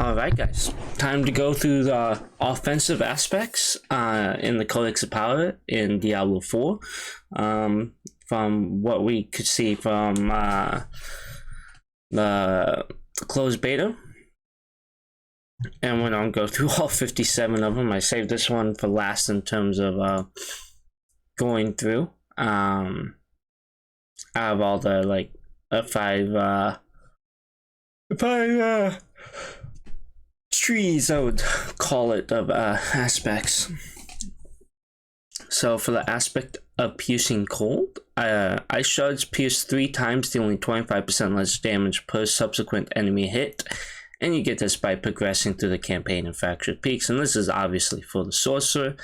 Alright guys, time to go through the offensive aspects in the Codex of Power in Diablo 4. From what we could see from the closed beta. And we're going to go through all 57 of them. I saved this one for last in terms of going through. Out of all the five trees, I would call it, of aspects. So for the aspect of piercing cold, ice shards pierce 3 times, dealing 25% less damage per subsequent enemy hit, and you get this by progressing through the campaign in Fractured Peaks. And this is obviously for the sorcerer.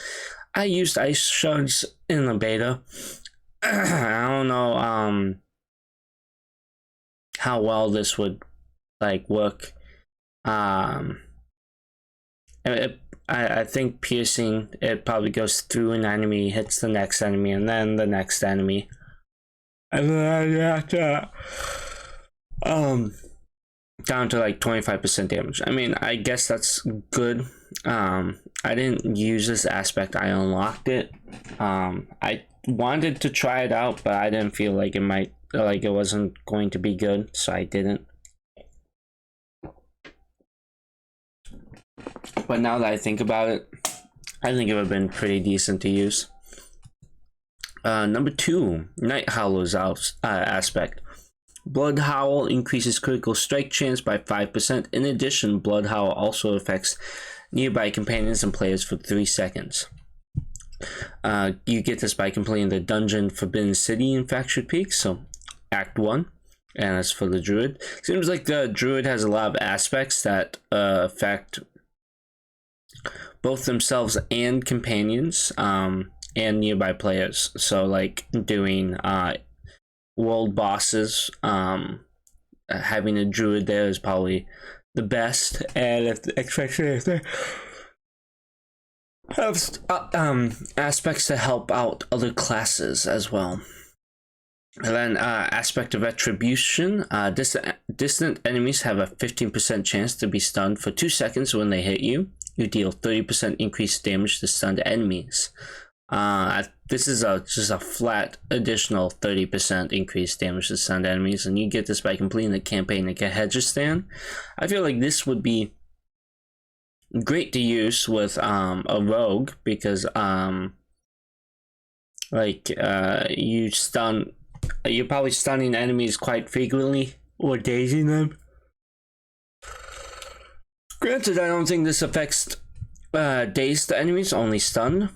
I used ice shards in the beta. I don't know how well this would work. I think piercing, it probably goes through an enemy, hits the next enemy, and then the next enemy, and then you have to down to 25% damage. I mean, I guess that's good. I didn't use this aspect. I unlocked it. I wanted to try it out, but I didn't feel like it wasn't going to be good, so I didn't. But now that I think about it, I think it would have been pretty decent to use. Number 2, Night Howler's aspect. Blood Howl increases critical strike chance by 5%. In addition, Blood Howl also affects nearby companions and players for 3 seconds. You get this by completing the dungeon Forbidden City in Fractured Peaks, so Act 1. And as for the Druid, seems like the Druid has a lot of aspects that affect both themselves and companions, and nearby players. So doing world bosses, having a Druid there is probably the best, and if especially if they have aspects to help out other classes as well. And then aspect of retribution. Distant enemies have a 15% chance to be stunned for 2 seconds when they hit you. You deal 30% increased damage to stunned enemies. This is just a flat additional 30% increased damage to stunned enemies, and you get this by completing the campaign at Hedgestan. I feel like this would be great to use with a rogue, because you're probably stunning enemies quite frequently or dazing them. Granted, I don't think this affects dazed enemies, only stun.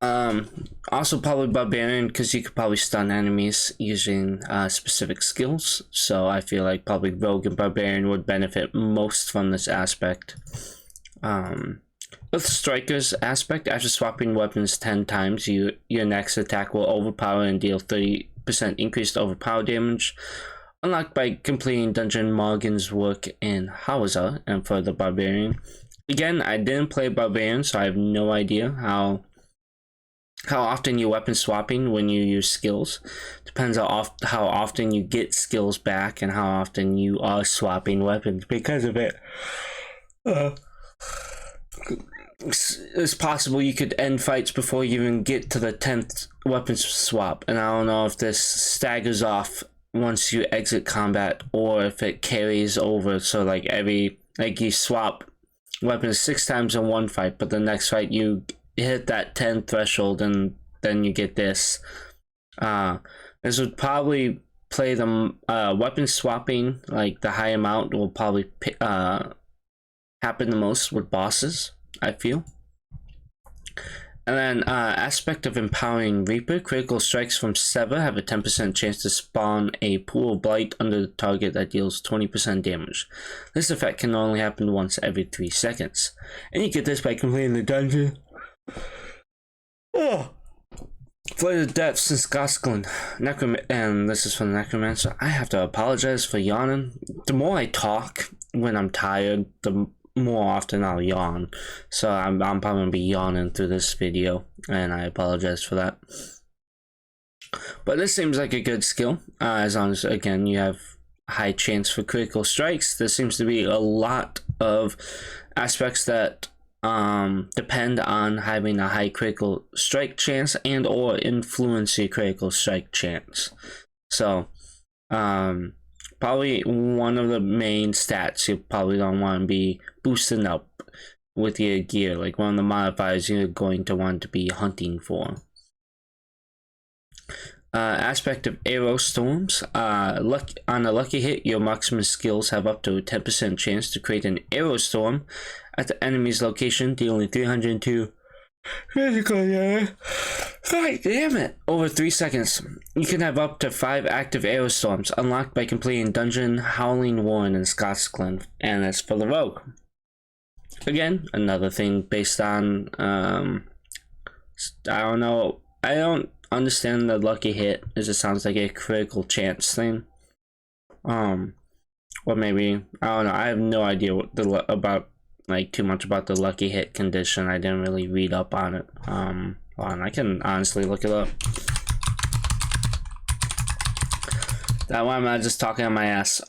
Also probably Barbarian, because you could probably stun enemies using specific skills. So I feel like probably Rogue and Barbarian would benefit most from this aspect. With Striker's aspect, after swapping weapons 10 times, your next attack will overpower and deal 30% increased overpower damage. Unlocked by completing Dungeon Morgan's work in Hausa. And for the Barbarian, again, I didn't play Barbarian, so I have no idea how often you weapon swapping when you use skills. Depends how often you get skills back and how often you are swapping weapons because of it. It's possible you could end fights before you even get to the 10th weapon swap, and I don't know if this staggers off once you exit combat or if it carries over. So you swap weapons 6 times in one fight, but the next fight you hit that 10 threshold and then you get this. This would probably play the weapon swapping, the high amount will probably happen the most with bosses, I feel. And then aspect of Empowering Reaper. Critical strikes from Sever have a 10% chance to spawn a pool of blight under the target that deals 20% damage. This effect can only happen once every 3 seconds. And you get this by completing the dungeon. Flight of Depths in Scotland. And this is from the Necromancer. I have to apologize for yawning. The more I talk when I'm tired, the more often I'll yawn. So I'm probably going to be yawning through this video, and I apologize for that. But this seems like a good skill, as long as, again, you have high chance for critical strikes. There seems to be a lot of aspects that depend on having a high critical strike chance and or influence your critical strike chance. So probably one of the main stats you probably don't want to be boosting up with your gear, like one of the modifiers you're going to want to be hunting for. Aspect of arrow storms. On a lucky hit, your marksman skills have up to a 10% chance to create an arrow storm at the enemy's location, dealing 302 physical damage. God damn it! Over 3 seconds. You can have up to 5 active arrow storms, unlocked by completing Dungeon Howling Warren in Scotland, and that's for the rogue. Again, another thing based on, I don't know, I don't understand the lucky hit, as it sounds like a critical chance thing. Or maybe, I don't know, I have no idea what too much about the lucky hit condition. I didn't really read up on it. Hold on, I can honestly look it up. That one, I'm just talking on my ass.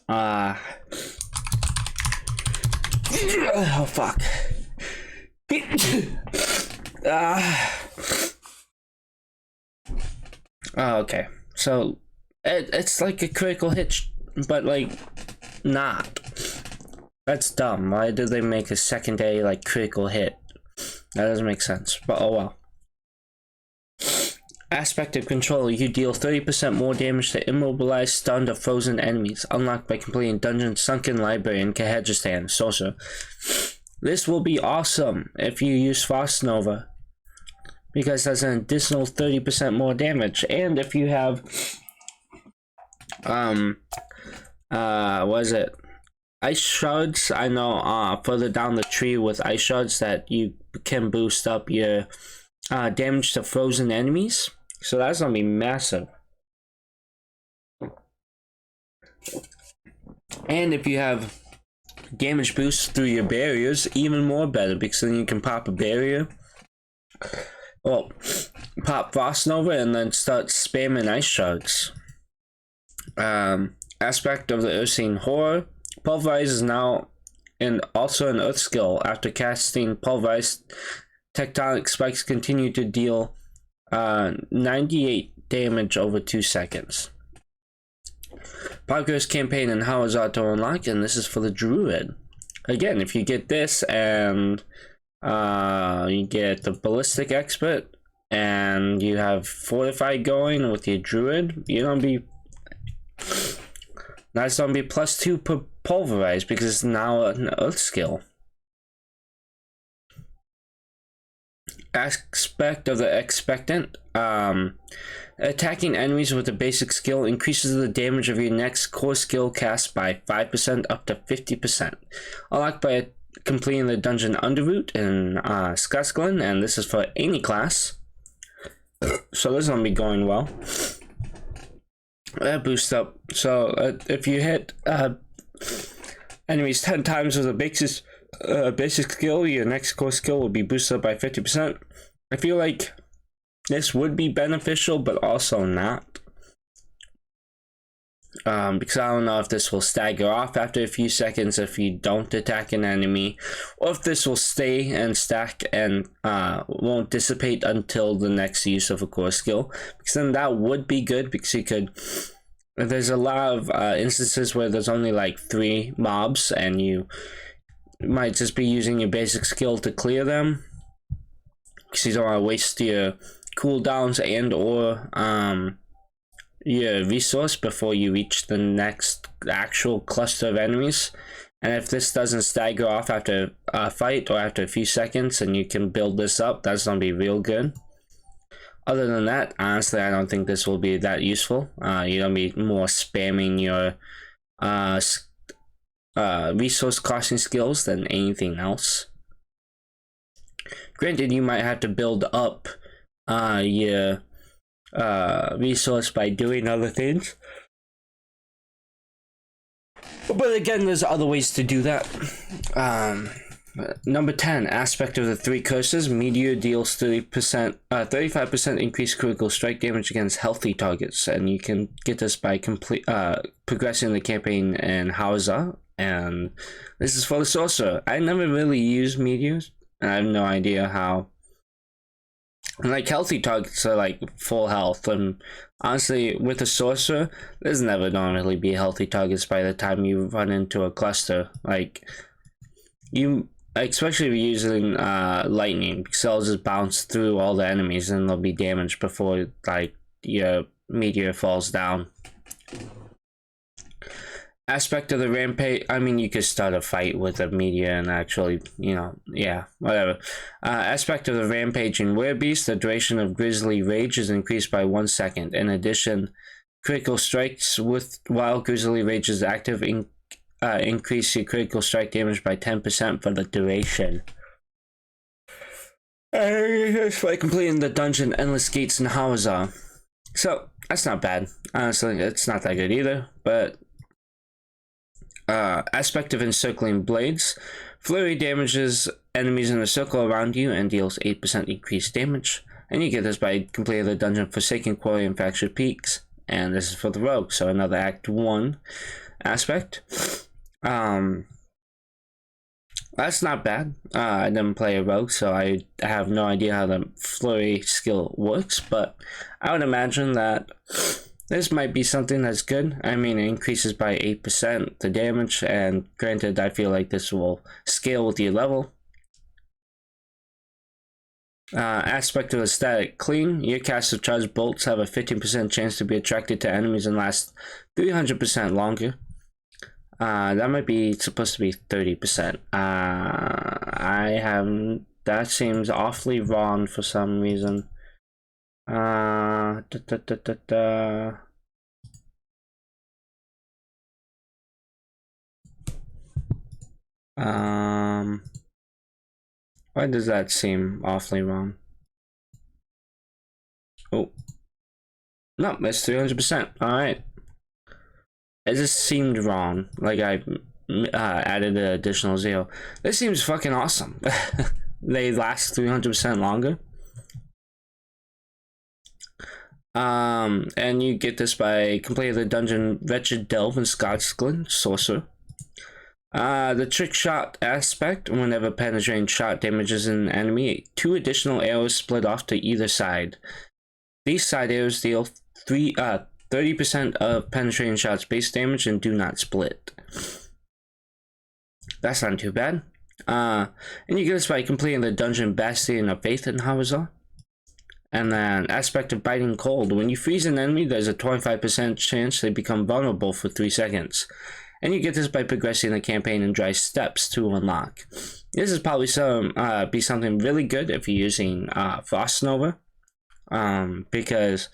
Oh fuck. Oh, okay. So it's like a critical hit, but like not. That's dumb. Why did they make a secondary like critical hit? That doesn't make sense. But oh well. Aspect of control. You deal 30% more damage to immobilized, stunned, or frozen enemies, unlocked by completing Dungeon Sunken Library in Kehedristan, Sorcerer. This will be awesome if you use Frost Nova, because that's an additional 30% more damage. And if you have what is it? Ice shards. I know further down the tree with ice shards that you can boost up your damage to frozen enemies. So that's gonna be massive. And if you have damage boost through your barriers, even more better, because then you can pop a barrier. Well, pop Frost Nova and then start spamming ice shards. Aspect of the Ursine Horror. Pulverize is now also an Earth skill. After casting Pulverize, tectonic spikes continue to deal 98 damage over 2 seconds. Progress campaign and how is auto unlock, and this is for the Druid. Again, if you get this and you get the Ballistic Expert and you have Fortified going with your Druid, you're gonna be that's gonna be +2 per Pulverize because it's now an Earth skill. Aspect of the Expectant. Attacking enemies with a basic skill increases the damage of your next core skill cast by 5% up to 50%. Unlocked by completing the Dungeon Underroot in Scotland, and this is for any class. So this is gonna be going well. That boost up. So if you hit enemies 10 times with a basic skill, your next core skill will be boosted up by 50%. I feel like this would be beneficial, but also not. Because I don't know if this will stagger off after a few seconds if you don't attack an enemy, or if this will stay and stack and won't dissipate until the next use of a core skill. Because then that would be good, because you could. There's a lot of instances where there's only like 3 mobs, and you might just be using your basic skill to clear them, because you don't want to waste your cooldowns and or your resource before you reach the next actual cluster of enemies. And if this doesn't stagger off after a fight or after a few seconds and you can build this up, that's gonna be real good. Other than that, honestly, I don't think this will be that useful. You're gonna be more spamming your resource costing skills than anything else. Granted, you might have to build up your resource by doing other things, but again, there's other ways to do that. Number 10, aspect of the three curses. Meteor deals 35% increased critical strike damage against healthy targets, and you can get this by progressing the campaign in Hausa. And this is for the sorcerer. I never really used meteors, and I have no idea how. And like healthy targets are like full health, and honestly, with a sorcerer, there's never gonna really be healthy targets by the time you run into a cluster. Like you. Especially if you're using lightning, because they'll just bounce through all the enemies and they'll be damaged before like your meteor falls down. Aspect of the rampage. I mean, you could start a fight with a meteor and actually, yeah, whatever. Aspect of the rampaging werebeast. The duration of Grizzly Rage is increased by 1 second. In addition, critical strikes while Grizzly Rage is active increase your critical strike damage by 10% for the duration. By completing the dungeon Endless Gates in Hausa. So, that's not bad. Honestly, it's not that good either, but aspect of Encircling Blades. Flurry damages enemies in a circle around you and deals 8% increased damage. And you get this by completing the dungeon Forsaken Quarry and Fractured Peaks. And this is for the rogue, so another Act 1 aspect. That's not bad. I didn't play a rogue, so I have no idea how the flurry skill works, but I would imagine that this might be something that's good. I mean, it increases by 8% the damage, and granted, I feel like this will scale with your level. Aspect of Static Clean. Your cast of charged bolts have a 15% chance to be attracted to enemies and last 300% longer. That might be supposed to be 30%. That seems awfully wrong for some reason. Why does that seem awfully wrong? Oh. No, it's 300%. Alright. It just seemed wrong. Like I added an additional 0. This seems fucking awesome. They last 300% longer. And you get this by completing the dungeon Wretched Delve in Scotland, Sorcerer. The Trick Shot aspect. Whenever penetrating shot damages an enemy, 2 additional arrows split off to either side. These side arrows deal 30% of penetrating shots base damage and do not split. That's not too bad. And you get this by completing the dungeon Bastion of Faith in Hausa. And then aspect of Biting Cold. When you freeze an enemy, there's a 25% chance they become vulnerable for 3 seconds. And you get this by progressing the campaign in Dry Steps to unlock. This is probably be something really good if you're using Frost Nova. Because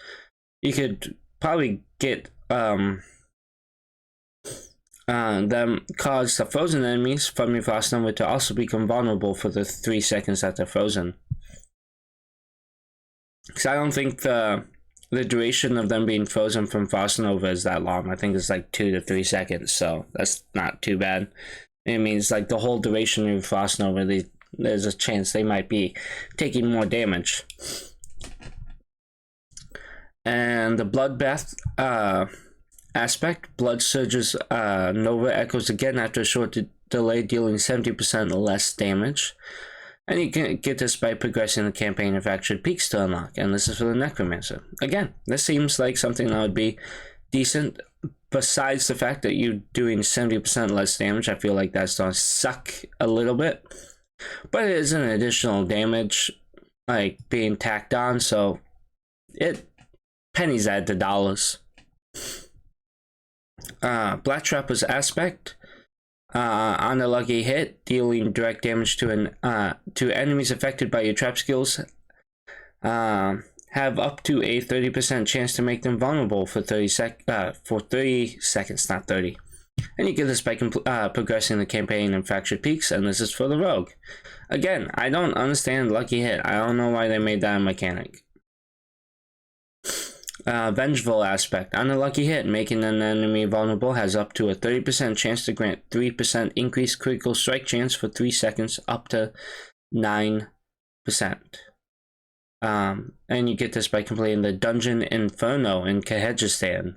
you could probably get them cause the frozen enemies from your Frost Nova to also become vulnerable for the 3 seconds that they're frozen. Because I don't think the duration of them being frozen from Frost Nova is that long. I think it's like 2 to 3 seconds, so that's not too bad. It means like the whole duration of Frost Nova, there's a chance they might be taking more damage. And the Bloodbath aspect. Blood Surge's Nova echoes again after a short delay, dealing 70% less damage. And you can get this by progressing the campaign of Fractured Peaks to unlock. And this is for the Necromancer. Again, this seems like something that would be decent. Besides the fact that you're doing 70% less damage, I feel like that's going to suck a little bit. But it is an additional damage like being tacked on, so it pennies add to dollars. Black Trapper's aspect. On a lucky hit, dealing direct damage to enemies affected by your trap skills, have up to a 30% chance to make them vulnerable for 30 seconds, not 30. And you get this by progressing the campaign in Fractured Peaks, and this is for the rogue. Again, I don't understand lucky hit. I don't know why they made that a mechanic. Vengeful aspect. On a lucky hit, making an enemy vulnerable has up to a 30% chance to grant 3% increased critical strike chance for 3 seconds, up to 9%. And you get this by completing the Dungeon Inferno in Kyrgyzstan.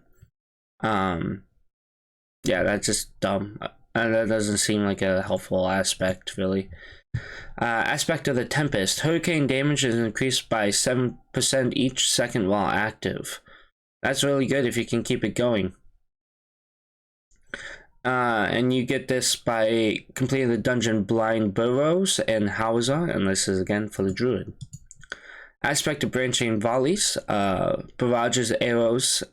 Yeah, that's just dumb. That doesn't seem like a helpful aspect, really. Aspect of the Tempest. Hurricane damage is increased by 7% each second while active. That's really good if you can keep it going. And you get this by completing the dungeon Blind Burrows and Hauser, and this is again for the Druid. Aspect of Branching Volleys. Barrages arrows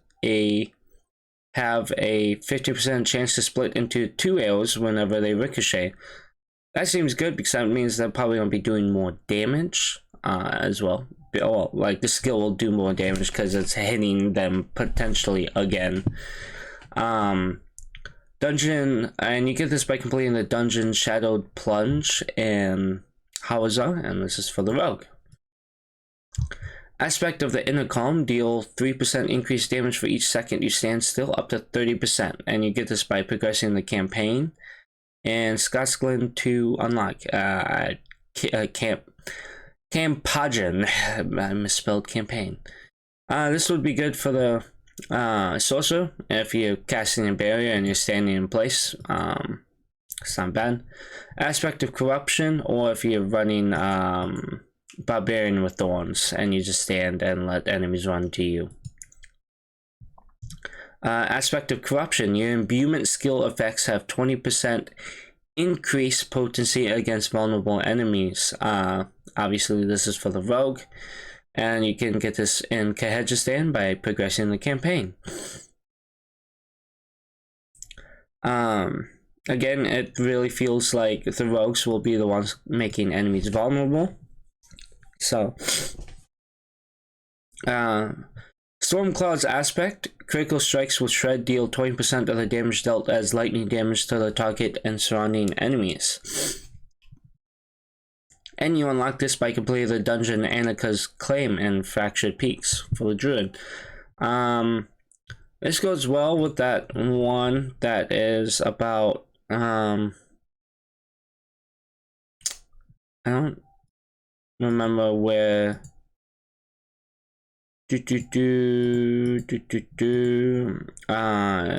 have a 50% chance to split into 2 arrows whenever they ricochet. That seems good because that means they're probably going to be doing more damage as well. Oh, like the skill will do more damage because it's hitting them potentially again. Dungeon, and you get this by completing the Dungeon Shadowed Plunge and Hauser, and this is for the Rogue. Aspect of the Inner Calm. Deal 3% increased damage for each second you stand still, up to 30%, and you get this by progressing the campaign. And Scotsglen to unlock. Campagen. I misspelled campaign. This would be good for the sorcerer if you're casting a barrier and you're standing in place. It's not bad. Aspect of Corruption, or if you're running Barbarian with Thorns and you just stand and let enemies run to you. Aspect of Corruption. Your imbuement skill effects have 20% increased potency against vulnerable enemies. Obviously, this is for the Rogue, and you can get this in Kyrgyzstan by progressing the campaign. Again, it really feels like the Rogues will be the ones making enemies vulnerable. So, Stormcloud's aspect. Critical strikes with Shred deal 20% of the damage dealt as lightning damage to the target and surrounding enemies. And you unlock this by completing the dungeon Annika's Claim in Fractured Peaks for the Druid. This goes well with that one that is about I don't remember where.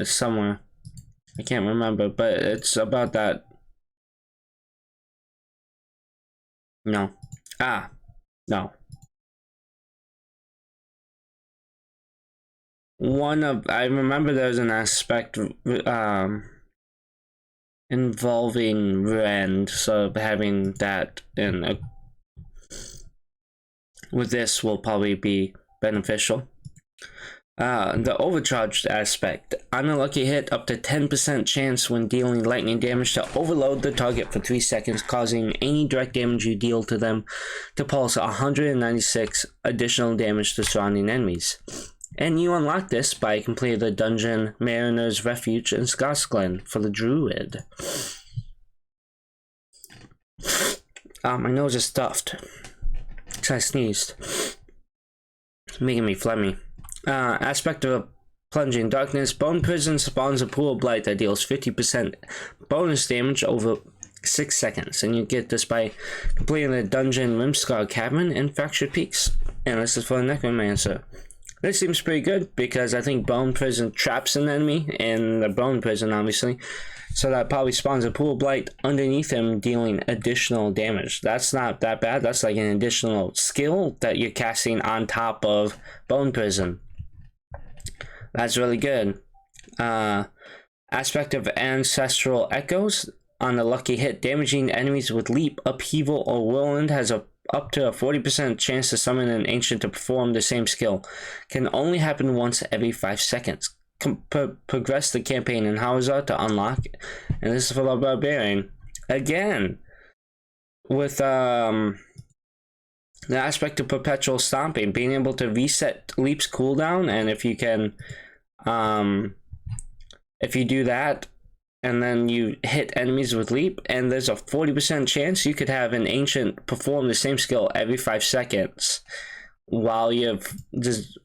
Somewhere. I can't remember, but it's about that. No. No. I remember there's an aspect involving Rend, so having that in with this will probably be beneficial. The overcharged aspect. On a lucky hit, up to 10% chance when dealing lightning damage to overload the target for 3 seconds, causing any direct damage you deal to them to pulse 196 additional damage to surrounding enemies. And you unlock this by completing the dungeon Mariner's Refuge in Scotsglen for the Druid. My nose is stuffed. I sneezed. It's making me phlegmy. Aspect of Plunging Darkness. Bone Prison spawns a pool of blight that deals 50% bonus damage over 6 seconds. And you get this by completing the dungeon Rimscar Cavern in Fractured Peaks. And this is for the Necromancer. This seems pretty good because I think Bone Prison traps an enemy in the Bone Prison, obviously. So that probably spawns a pool of blight underneath him, dealing additional damage. That's not that bad. That's like an additional skill that you're casting on top of Bone Prison. That's really good. Aspect of Ancestral Echoes. On a lucky hit, damaging enemies with Leap, Upheaval, or Whirlwind has up to a 40% chance to summon an ancient to perform the same skill. Can only happen once every 5 seconds. Progress the campaign in Hauser to unlock, and this is for the Barbarian. Again, with the aspect of Perpetual Stomping, being able to reset Leap's cooldown, and if you can, if you do that, and then you hit enemies with Leap, and there's a 40% chance you could have an ancient perform the same skill every 5 seconds. while you're just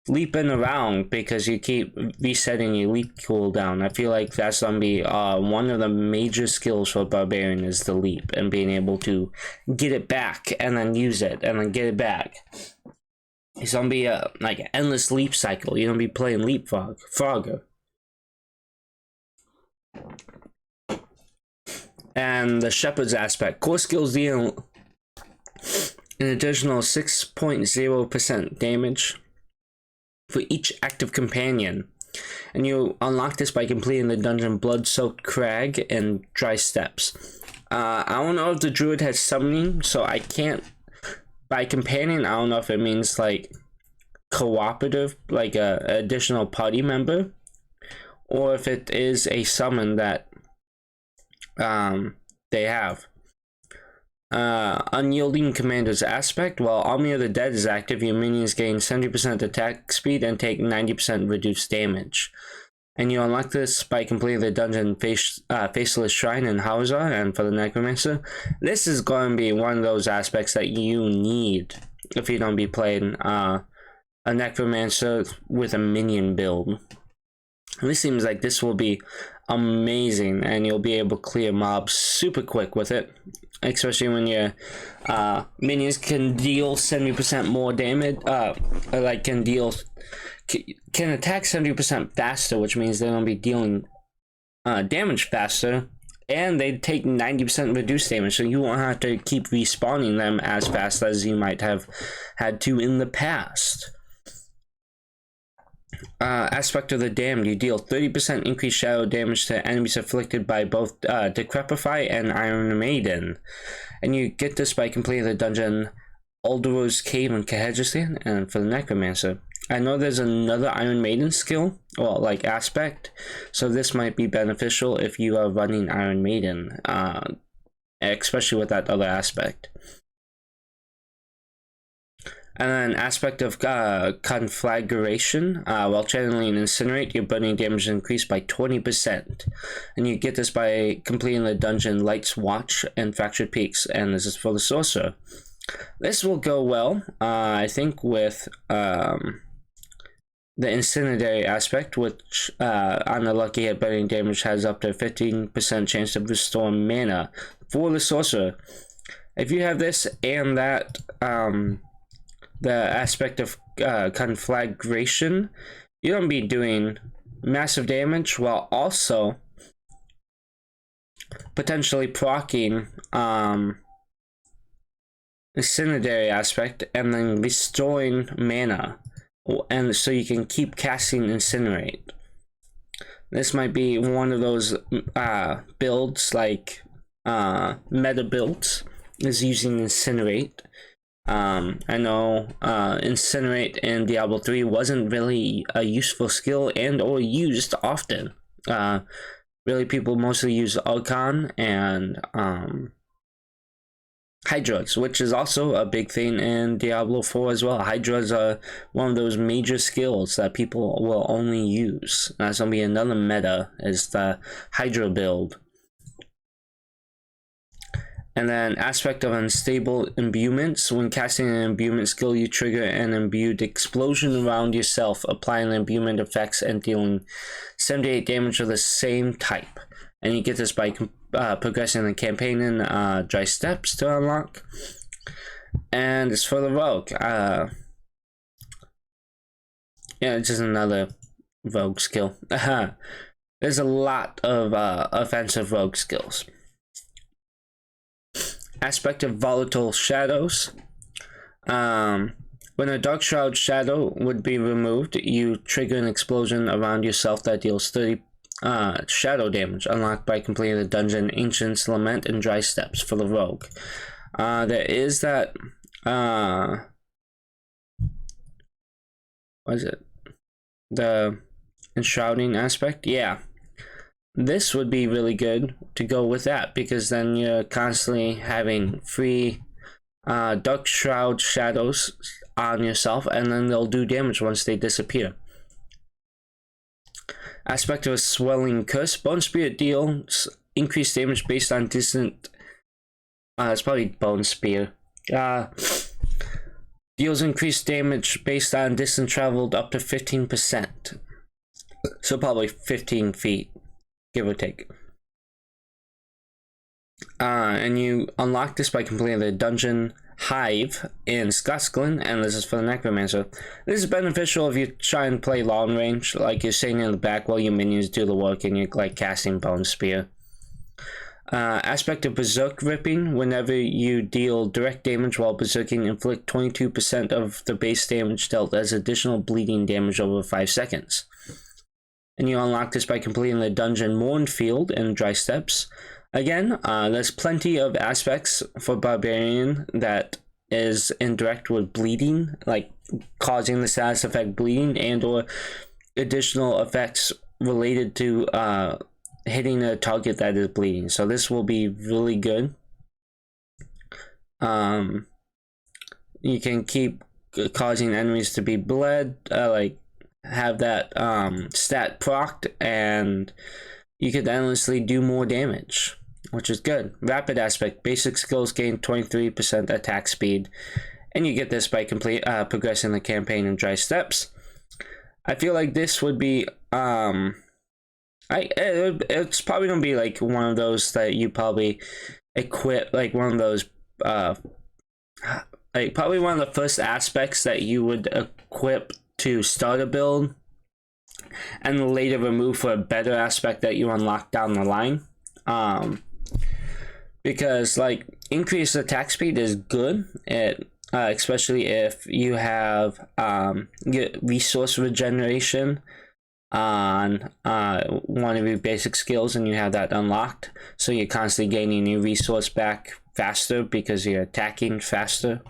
leaping around because you keep resetting your leap cooldown. I feel like that's gonna be one of the major skills for Barbarian is the leap and being able to get it back and then use it and then get it back. It's gonna be like an endless leap cycle. You're gonna be playing leapfrog, Frogger. And the Shepherd's aspect. Core skills deal an additional 6.0% damage for each active companion. And you unlock this by completing the dungeon Blood-Soaked Crag and Dry Steps. I don't know if the druid has summoning, so I can't. By companion, I don't know if it means like cooperative, like a additional party member, or if it is a summon that they have. Unyielding Commander's aspect. While Army of the Dead is active, your minions gain 70% attack speed and take 90% reduced damage. And you unlock this by completing the dungeon Faceless Shrine in Hauser. And for the Necromancer, this is going to be one of those aspects that you need if you don't be playing a Necromancer with a minion build. And this seems like this will be amazing, and you'll be able to clear mobs super quick with it, especially when your minions can deal 70% more damage, like can attack 70% faster, which means they're going to be dealing damage faster, and they take 90% reduced damage, so you won't have to keep respawning them as fast as you might have had to in the past. Aspect of the Damned. You deal 30% increased shadow damage to enemies afflicted by both Decrepify and Iron Maiden. And you get this by completing the dungeon Aldero's Cave in Kazakhstan. And for the Necromancer, I know there's another Iron Maiden skill, well, like aspect, so this might be beneficial if you are running Iron Maiden, especially with that other aspect. And then aspect of conflagration. While channeling Incinerate, your burning damage is increased by 20%. And you get this by completing the dungeon Light's Watch and Fractured Peaks. And this is for the Sorcerer. This will go well, I think, with the Incendiary aspect, which on the lucky hit, burning damage has up to 15% chance to restore mana for the Sorcerer. If you have this and that, the aspect of conflagration, you're going to be doing massive damage while also potentially proccing Incendiary aspect and then restoring mana, and so you can keep casting Incinerate. This might be one of those builds, like meta builds, is using Incinerate. I know Incinerate in Diablo 3 wasn't really a useful skill and or used often. Really, people mostly use Archon and Hydras, which is also a big thing in Diablo 4 as well. Hydras are one of those major skills that people will only use. That's going to be another meta, is the Hydra build. And then aspect of unstable imbuements. When casting an imbuement skill, you trigger an imbued explosion around yourself, applying imbuement effects and dealing 78 damage of the same type. And you get this by progressing the campaign in Dry Steps to unlock. And it's for the Rogue. Yeah, it's just another Rogue skill. There's a lot of offensive Rogue skills. Aspect of Volatile Shadows. When a Dark Shroud shadow would be removed, you trigger an explosion around yourself that deals 30 shadow damage, unlocked by completing the dungeon Ancient's Lament and Dry Steps for the Rogue. There is that what is it? The Enshrouding aspect? Yeah. This would be really good to go with that, because then you're constantly having free Dark Shroud shadows on yourself, and then they'll do damage once they disappear. Aspect of a Swelling Curse. Bone Spirit deals increased damage based on distant... it's probably Bone Spear. Deals increased damage based on distance traveled up to 15%. So probably 15 feet, give or take. And you unlock this by completing the dungeon Hive in Scotland, and this is for the Necromancer. This is beneficial if you try and play long range, like you're sitting in the back while your minions do the work and you're like casting Bone Spear. Aspect of Berserk Ripping. Whenever you deal direct damage while berserking, inflict 22% of the base damage dealt as additional bleeding damage over 5 seconds. And you unlock this by completing the dungeon Mournfield in Dry Steppes. Again, there's plenty of aspects for Barbarian that is indirect with bleeding, like causing the status effect bleeding, and or additional effects related to hitting a target that is bleeding. So this will be really good. You can keep causing enemies to be bled, like have that stat procced, and you could endlessly do more damage, which is good. Rapid aspect. Basic skills gain 23% attack speed, and you get this by progressing the campaign in Dry Steppes. I feel like this would be it's probably gonna be like one of those that you probably equip, like one of those like probably one of the first aspects that you would equip to start a build, and later remove for a better aspect that you unlock down the line. Because like increased attack speed is good, especially if you have get resource regeneration on one of your basic skills and you have that unlocked, so you're constantly gaining your resource back faster because you're attacking faster.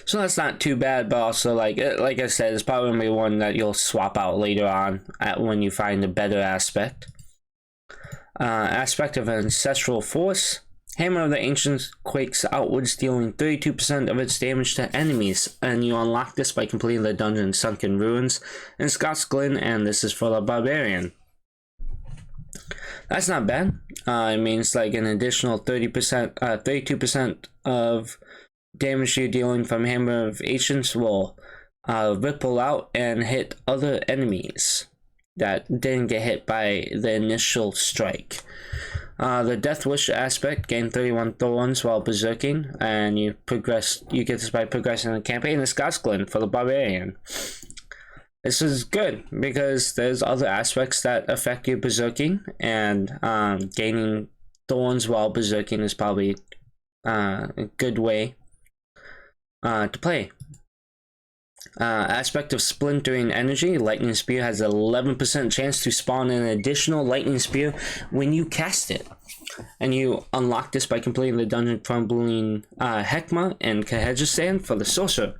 So that's not too bad, but also like I said, it's probably gonna be one that you'll swap out later on when you find a better aspect. Aspect of Ancestral Force. Hammer of the Ancients quakes outwards, dealing 32% of its damage to enemies, and you unlock this by completing the dungeon Sunken Ruins in Scots Glen, and this is for the Barbarian. That's not bad. It means like an additional 32% of damage you're dealing from Hammer of Ancients will ripple out and hit other enemies that didn't get hit by the initial strike. The Death Wish aspect, gain 31 thorns while berserking, and you get this by progressing the campaign in Scotland for the Barbarian. This is good because there's other aspects that affect your berserking, and gaining thorns while berserking is probably a good way to play. Aspect of Splintering Energy. Lightning Spear has an 11% chance to spawn an additional Lightning Spear when you cast it, and you unlock this by completing the dungeon Crumbling Heckma and Kahegistan for the Sorcerer.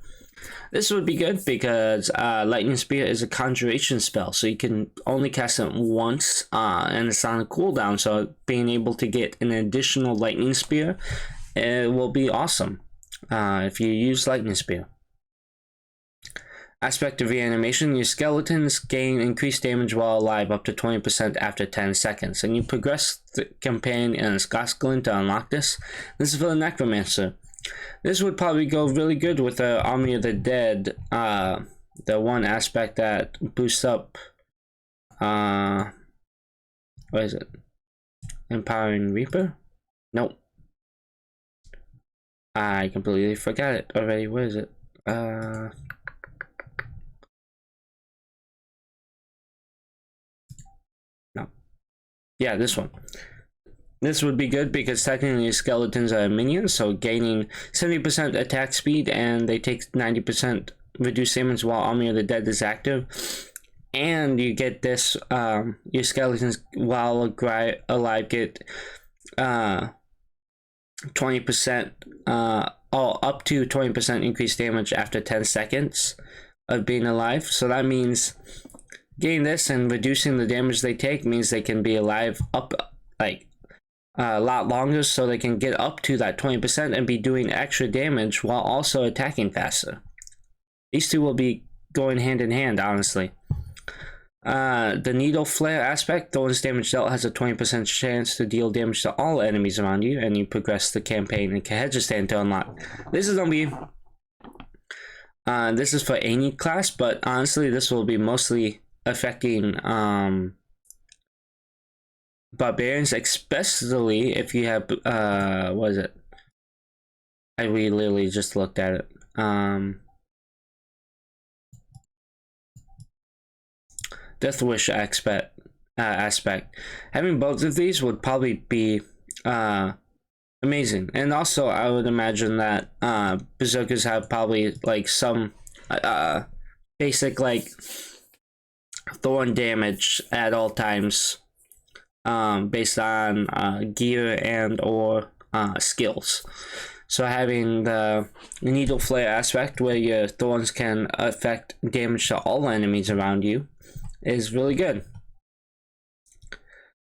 This would be good because Lightning Spear is a conjuration spell, so you can only cast it once, and it's on a cooldown, so being able to get an additional Lightning Spear will be awesome if you use Lightning Spear. Aspect of Reanimation. Your skeletons gain increased damage while alive up to 20% after 10 seconds, and you progress the campaign in Scotland to unlock this. This is for the Necromancer. This would probably go really good with the Army of the Dead, the one aspect that boosts up, what is it? Empowering Reaper? Nope. I completely forgot it already. Where is it? No. Yeah, this one. This would be good because technically skeletons are minions, so gaining 70% attack speed, and they take 90% reduced damage while Army of the Dead is active. And you get this, your skeletons while alive get 20%, up to 20% increased damage after 10 seconds of being alive. So that means getting this and reducing the damage they take means they can be alive up like a lot longer, so they can get up to that 20% and be doing extra damage while also attacking faster. These two will be going hand in hand, honestly. The needle flare aspect, Thorn's damage dealt has a 20% chance to deal damage to all enemies around you, and you progress the campaign in Kehedristan to unlock. This is gonna be this is for any class, but honestly this will be mostly affecting barbarians, especially if you have what is it? We literally just looked at it. Death Wish aspect. Having both of these would probably be amazing. And also I would imagine that berserkers have probably like some basic like thorn damage at all times, based on gear and or skills. So having the needle flare aspect where your thorns can affect damage to all enemies around you is really good.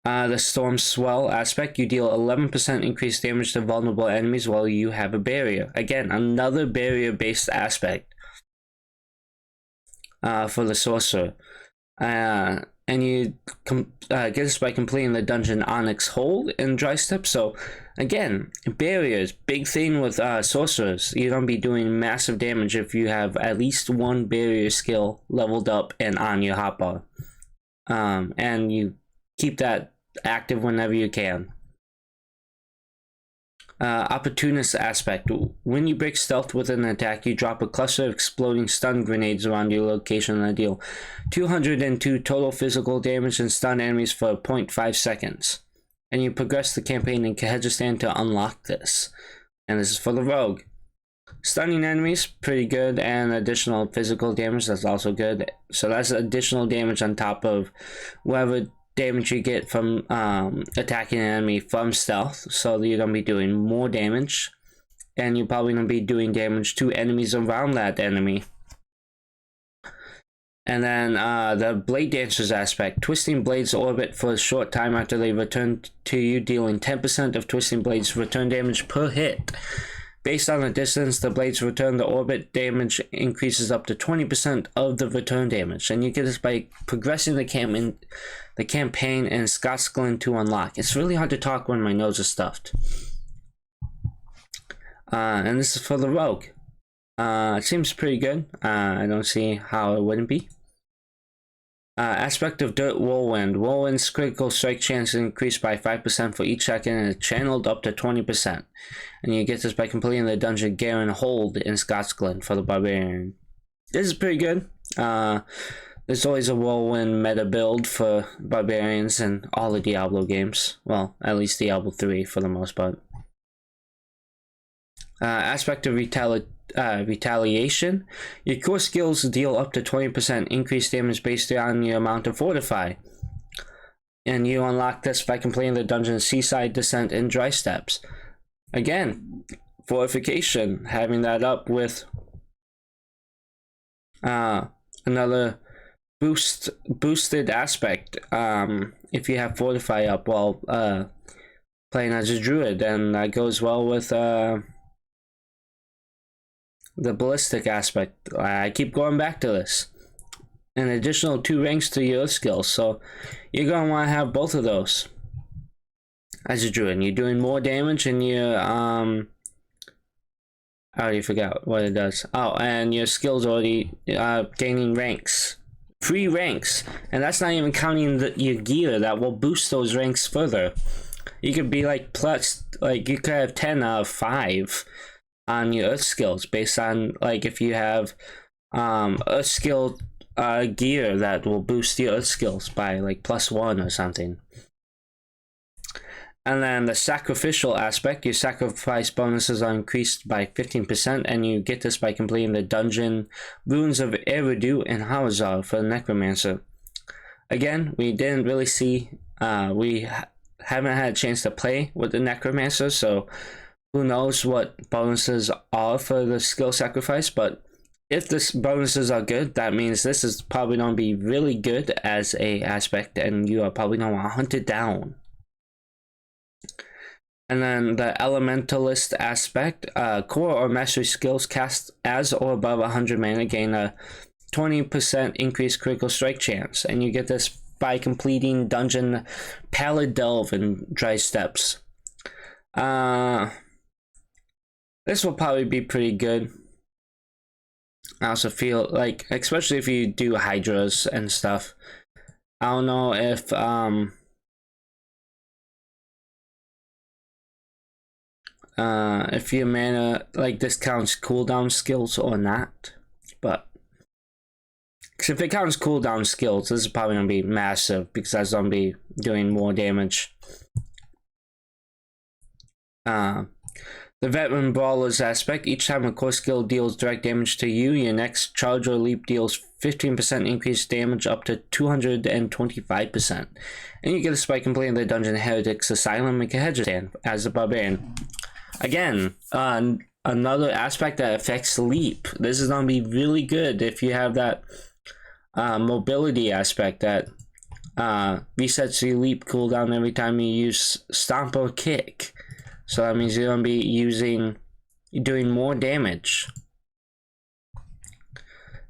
The storm swell aspect, you deal 11% increased damage to vulnerable enemies while you have a barrier. Again, another barrier based aspect for the sorcerer. And you get this by completing the dungeon Onyx Hold in Dry Step. So again, barriers, big thing with sorcerers. You don't be doing massive damage if you have at least one barrier skill leveled up and on your hotbar. And you keep that active whenever you can. Opportunist aspect, when you break stealth with an attack, you drop a cluster of exploding stun grenades around your location and deal 202 total physical damage and stun enemies for 0.5 seconds. And you progress the campaign in Kehedristan to unlock this. And this is for the rogue. Stunning enemies, pretty good, and additional physical damage, that's also good. So that's additional damage on top of whatever damage you get from attacking an enemy from stealth. So you're gonna be doing more damage, and you're probably gonna be doing damage to enemies around that enemy. And then the blade dancers aspect, twisting blades orbit for a short time after they return to you, dealing 10% of twisting blades return damage per hit. Based on the distance the blades return, the orbit damage increases up to 20% of the return damage. And you get this by progressing the campaign in Scott's Glen to unlock. It's really hard to talk when my nose is stuffed. And this is for the rogue. It seems pretty good. I don't see how it wouldn't be. Aspect of Dirt Whirlwind. Whirlwind's critical strike chance is increased by 5% for each second and is channeled up to 20%. And you get this by completing the dungeon Garen Hold in Scott's Glen for the barbarian. This is pretty good. There's always a Whirlwind meta build for barbarians in all the Diablo games. Well, at least Diablo 3 for the most part. Aspect of Retaliation. Your core skills deal up to 20% increased damage based on your amount of Fortify. And you unlock this by completing the dungeon Seaside Descent in Dry Steps. Again, fortification, having that up with another boosted aspect if you have Fortify up while playing as a druid, and that goes well with the ballistic aspect. I keep going back to this. An additional 2 ranks to your skills, so you're going to want to have both of those as a druid. You're doing more damage, and you're I already forgot what it does. Oh, and your skills already gaining ranks, 3 ranks, and that's not even counting your gear that will boost those ranks further. You could be like plus, like you could have 10 out of 5 on your earth skills based on like if you have earth skill gear that will boost your earth skills by like +1 or something. And then the sacrificial aspect, your sacrifice bonuses are increased by 15%, and you get this by completing the dungeon Runes of Eridu and Hawazar for the Necromancer. Again, we didn't really see, we haven't had a chance to play with the Necromancer, so who knows what bonuses are for the skill sacrifice, but if the bonuses are good, that means this is probably going to be really good as a aspect, and you are probably going to want to hunt it down. And then the Elementalist aspect, core or mastery skills cast as or above 100 mana gain a 20% increased critical strike chance, and you get this by completing dungeon Pallid Delve and Dry Steps. This will probably be pretty good. I also feel like, especially if you do Hydras and stuff, I don't know if your mana like discounts cooldown skills or not, but because if it counts cooldown skills, this is probably gonna be massive because that's gonna be doing more damage. The Veteran Brawlers aspect: each time a core skill deals direct damage to you, your next charge or leap deals 15% increased damage up to 225%. And you get a spike completing the dungeon Heretic's Asylum and Kehedran as a barbarian. Again, another aspect that affects leap. This is going to be really good if you have that mobility aspect that resets your leap cooldown every time you use Stomp or Kick. So that means you're going to be doing more damage.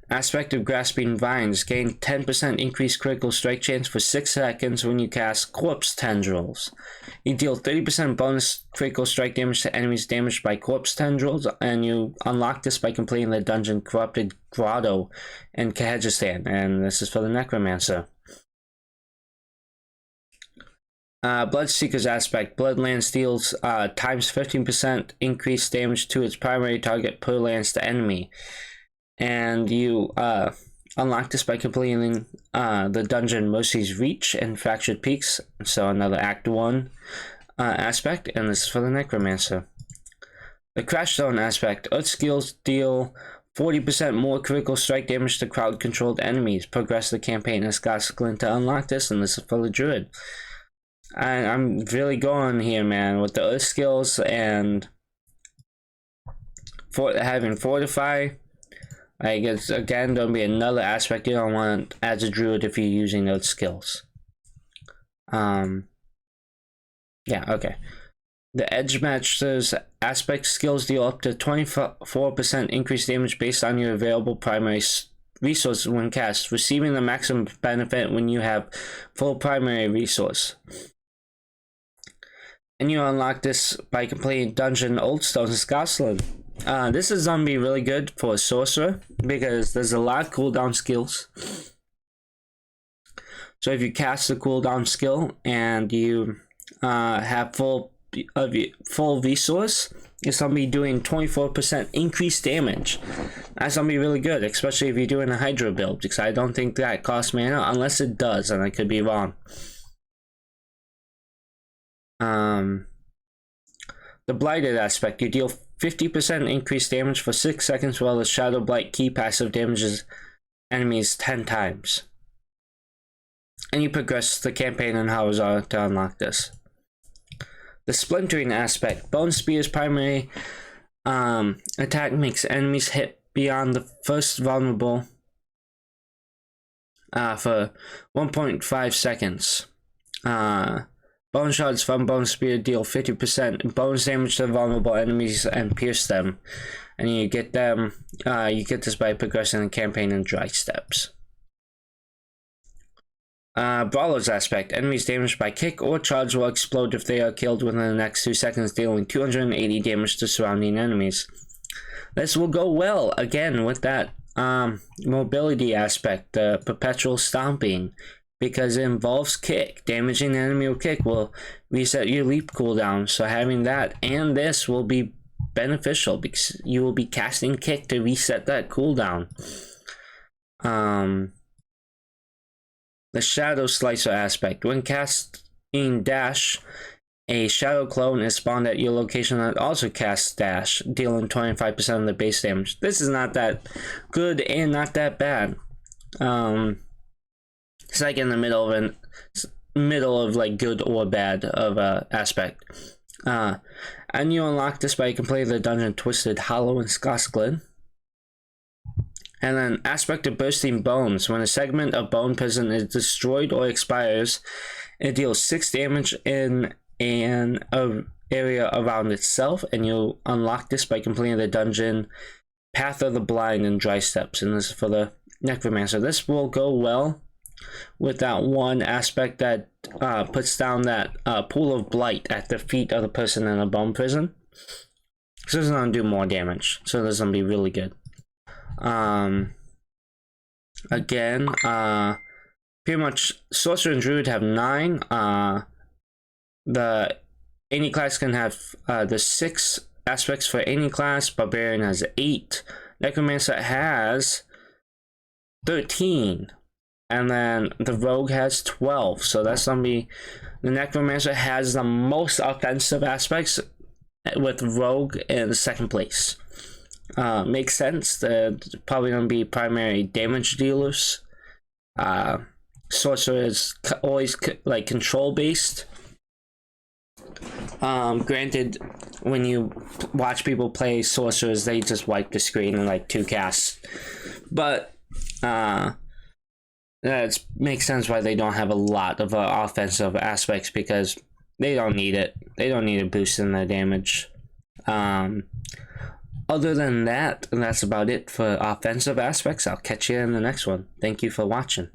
Aspect of Grasping Vines: gain 10% increased critical strike chance for 6 seconds when you cast Corpse Tendrils. You deal 30% bonus critical strike damage to enemies damaged by Corpse Tendrils, and you unlock this by completing the dungeon Corrupted Grotto in Kehedran, and this is for the Necromancer. Bloodseeker's aspect: Bloodlance deals times 15% increased damage to its primary target per lance to enemy, and you unlock this by completing the dungeon Mercy's Reach and Fractured Peaks, so another Act 1 aspect, and this is for the Necromancer. The Crash Zone aspect: Earth skills deal 40% more critical strike damage to crowd-controlled enemies. Progress the campaign as Gosglin to unlock this, and this is for the Druid. I'm really going here, man, with the Earth skills and having Fortify. I guess again, there'll be another aspect you don't want as a Druid if you're using those skills. Yeah, okay. The Edge Master's aspect: skills deal up to 24% increased damage based on your available primary resources when cast, receiving the maximum benefit when you have full primary resource. And you unlock this by completing dungeon Oldstone's Gosling. This is gonna be really good for a sorcerer because there's a lot of cooldown skills. So if you cast the cooldown skill and you have full resource, it's gonna be doing 24% increased damage. That's gonna be really good, especially if you're doing a Hydra build, because I don't think that costs mana unless it does, and I could be wrong. The Blighted aspect: you deal 50% increased damage for 6 seconds while the Shadow Blight key passive damages enemies 10 times. And you progress the campaign in Hawazar to unlock this. The Splintering aspect: Bone Spear's primary attack makes enemies hit beyond the first vulnerable for 1.5 seconds. Bone Shards from Bone Spear deal 50% bonus damage to vulnerable enemies and pierce them. And you get them, you get this by progressing the campaign in Dry Steps. Brawler's aspect: enemies damaged by kick or charge will explode if they are killed within the next 2 seconds, dealing 280 damage to surrounding enemies. This will go well again with that mobility aspect, the perpetual stomping, because it involves kick. Damaging the enemy with kick will reset your leap cooldown, so having that and this will be beneficial because you will be casting kick to reset that cooldown. The Shadow Slicer aspect: when casting Dash, a shadow clone is spawned at your location that also casts Dash, dealing 25% of the base damage. This is not that good and not that bad. It's like in the middle of like good or bad of aspect. And you unlock this by completing the dungeon Twisted Hollow in Skosglin. And then aspect of Bursting Bones: when a segment of bone prison is destroyed or expires, it deals 6 damage in an area around itself, and you'll unlock this by completing the dungeon Path of the Blind in Dry Steps, and this is for the Necromancer. This will go well with that one aspect that puts down that pool of blight at the feet of the person in a bone prison. So it's gonna do more damage. So this is gonna be really good. Again, pretty much Sorcerer and Druid have 9. Any class can have the 6 aspects for any class. Barbarian has 8. Necromancer has 13. And then the Rogue has 12. So that's gonna be, the Necromancer has the most offensive aspects, with Rogue in second place. Makes sense. They're probably gonna be primary damage dealers. Sorcerer is always like control based. Granted, when you watch people play sorcerers, they just wipe the screen in like 2 casts. But that makes sense why they don't have a lot of offensive aspects, because they don't need it. They don't need a boost in their damage. Other than that, that's about it for offensive aspects. I'll catch you in the next one. Thank you for watching.